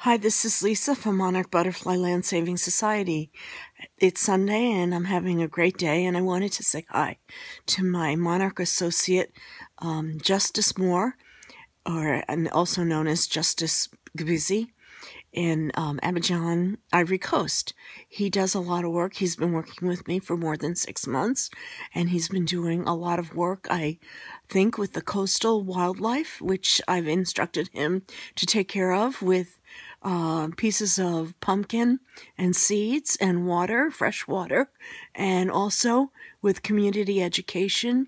Hi, this is Lisa from Monarch Butterfly Land Saving Society. It's Sunday and I'm having a great day, and I wanted to say hi to my Monarch associate, Justice Moore, and also known as Justice Busy, in Abidjan, Ivory Coast. He does a lot of work. He's been working with me for more than 6 months, and he's been doing a lot of work, I think, with the coastal wildlife, which I've instructed him to take care of with pieces of pumpkin and seeds and water, fresh water, and also with community education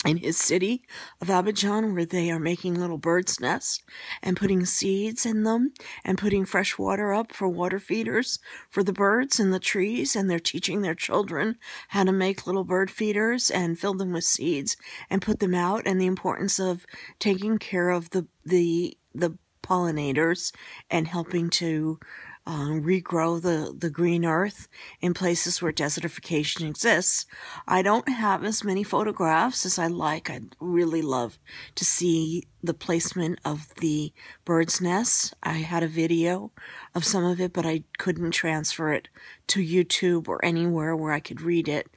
in his city of Abidjan, where they are making little birds' nests and putting seeds in them and putting fresh water up for water feeders for the birds in the trees, and they're teaching their children how to make little bird feeders and fill them with seeds and put them out, and the importance of taking care of the pollinators and helping to regrow the green earth in places where desertification exists. I don't have as many photographs as I like. I'd really love to see the placement of the bird's nests. I had a video of some of it, but I couldn't transfer it to YouTube or anywhere where I could read it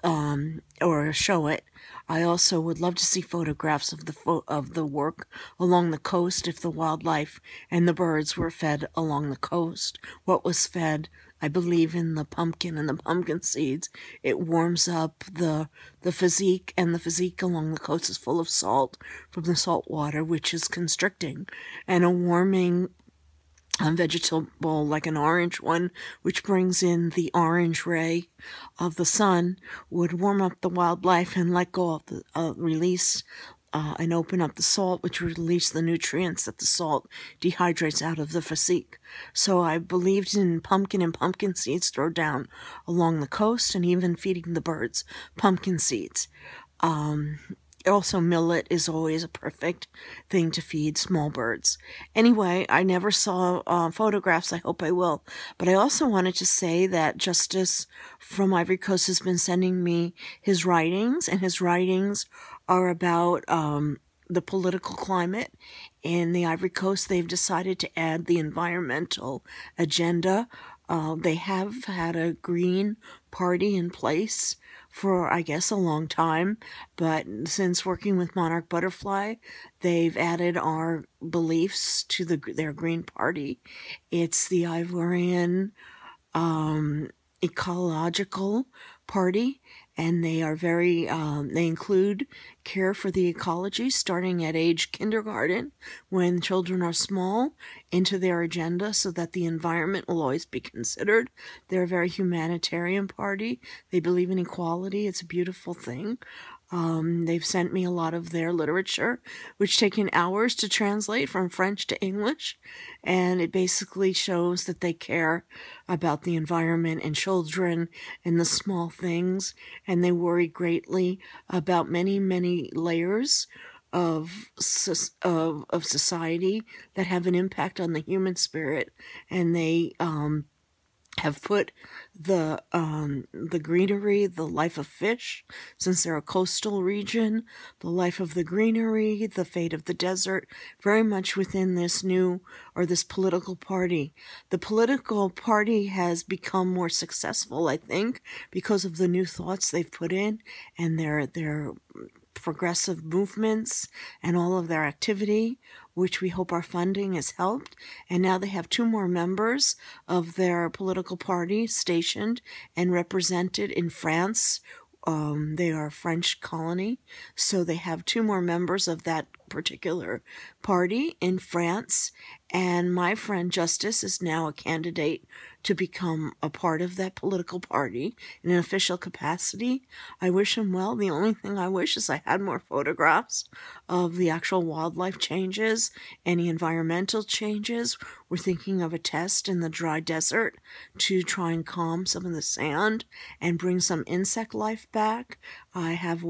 or show it. I also would love to see photographs of the work along the coast, if the wildlife and the birds were fed along the coast. What was fed, I believe, in the pumpkin and the pumpkin seeds. It warms up the physique, and the physique along the coast is full of salt from the salt water, which is constricting, and a warming vegetable like an orange one, which brings in the orange ray of the sun, would warm up the wildlife and let go of the release and open up the salt, which would release the nutrients that the salt dehydrates out of the physique. So I believed in pumpkin and pumpkin seeds thrown down along the coast, and even feeding the birds pumpkin seeds. Also, millet is always a perfect thing to feed small birds. Anyway, I never saw photographs. I hope I will. But I also wanted to say that Justice from Ivory Coast has been sending me his writings, and his writings are about the political climate in the Ivory Coast. They've decided to add the environmental agenda. They have had a green party in place for, I guess, a long time, but since working with Monarch Butterfly, they've added our beliefs to their green party. It's the Ivorian ecological party, and they are they include care for the ecology starting at age kindergarten, when children are small, into their agenda, so that the environment will always be considered. They're a very humanitarian party. They believe in equality. It's a beautiful thing. They've sent me a lot of their literature, which taken hours to translate from French to English, and it basically shows that they care about the environment and children and the small things, and they worry greatly about many, many layers of society that have an impact on the human spirit, and they have put the greenery, the life of fish, since they're a coastal region, the life of the greenery, the fate of the desert, very much within this this political party. The political party has become more successful, I think, because of the new thoughts they've put in, and their progressive movements and all of their activity, which we hope our funding has helped. And now they have 2 more members of their political party stationed and represented in France. They are a French colony, so they have 2 more members of that particular party in France, and my friend Justice is now a candidate to become a part of that political party in an official capacity. I wish him well. The only thing I wish is I had more photographs of the actual wildlife changes, any environmental changes. We're thinking of a test in the dry desert to try and calm some of the sand and bring some insect life back. I'm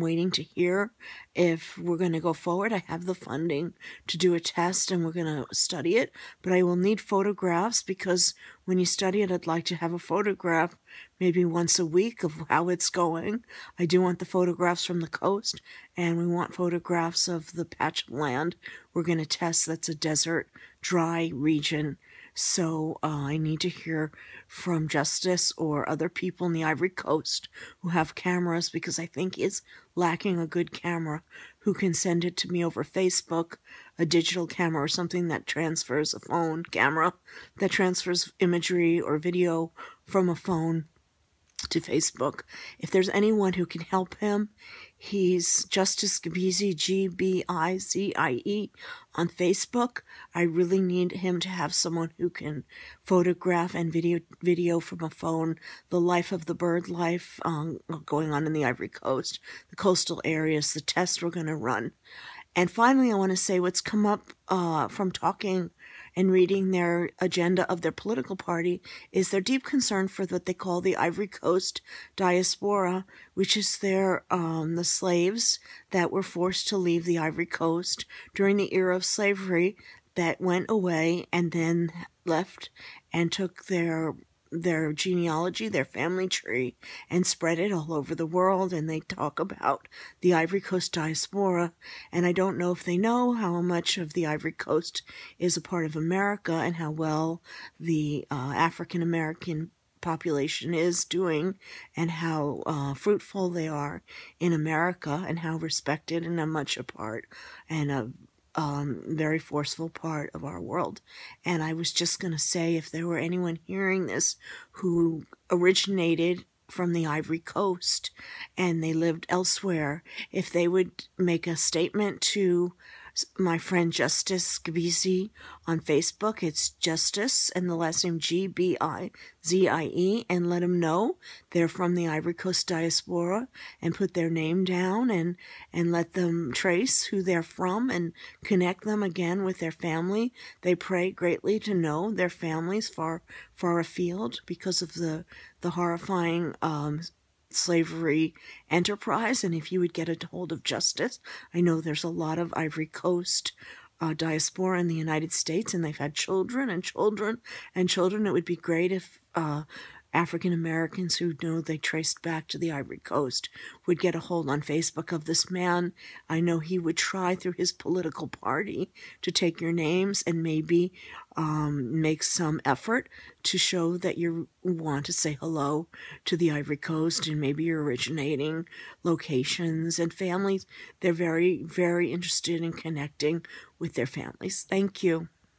waiting to hear if we're going to go forward. I have the funding to do a test and we're going to study it, but I will need photographs because when you study it, I'd like to have a photograph maybe once a week of how it's going. I do want the photographs from the coast, and we want photographs of the patch of land we're going to test that's a desert, dry region. So I need to hear from Justice or other people in the Ivory Coast who have cameras, because I think he's lacking a good camera, who can send it to me over Facebook, a digital camera or something that transfers, a phone camera that transfers imagery or video from a phone to Facebook. If there's anyone who can help him, he's Justice Gbizie, Gbizie, on Facebook. I really need him to have someone who can photograph and video from a phone the life of the bird life going on in the Ivory Coast, the coastal areas, the tests we're going to run. And finally, I want to say what's come up from talking and reading their agenda of their political party is their deep concern for what they call the Ivory Coast diaspora, which is the slaves that were forced to leave the Ivory Coast during the era of slavery that went away and then left and took their genealogy, their family tree, and spread it all over the world. And they talk about the Ivory Coast diaspora. And I don't know if they know how much of the Ivory Coast is a part of America and how well the African American population is doing and how fruitful they are in America and how respected and how much a part and a very forceful part of our world. And I was just going to say, if there were anyone hearing this who originated from the Ivory Coast and they lived elsewhere, if they would make a statement to my friend Justice Gbizie on Facebook. It's Justice and the last name Gbizie, and let them know they're from the Ivory Coast diaspora and put their name down and let them trace who they're from and connect them again with their family. They pray greatly to know their families far afield because of the horrifying slavery enterprise. And if you would get a hold of Justice, I know there's a lot of Ivory Coast diaspora in the United States, and they've had children and children and children. It would be great if African Americans who know they traced back to the Ivory Coast would get a hold on Facebook of this man. I know he would try through his political party to take your names and maybe make some effort to show that you want to say hello to the Ivory Coast and maybe your originating locations and families. They're very, very interested in connecting with their families. Thank you.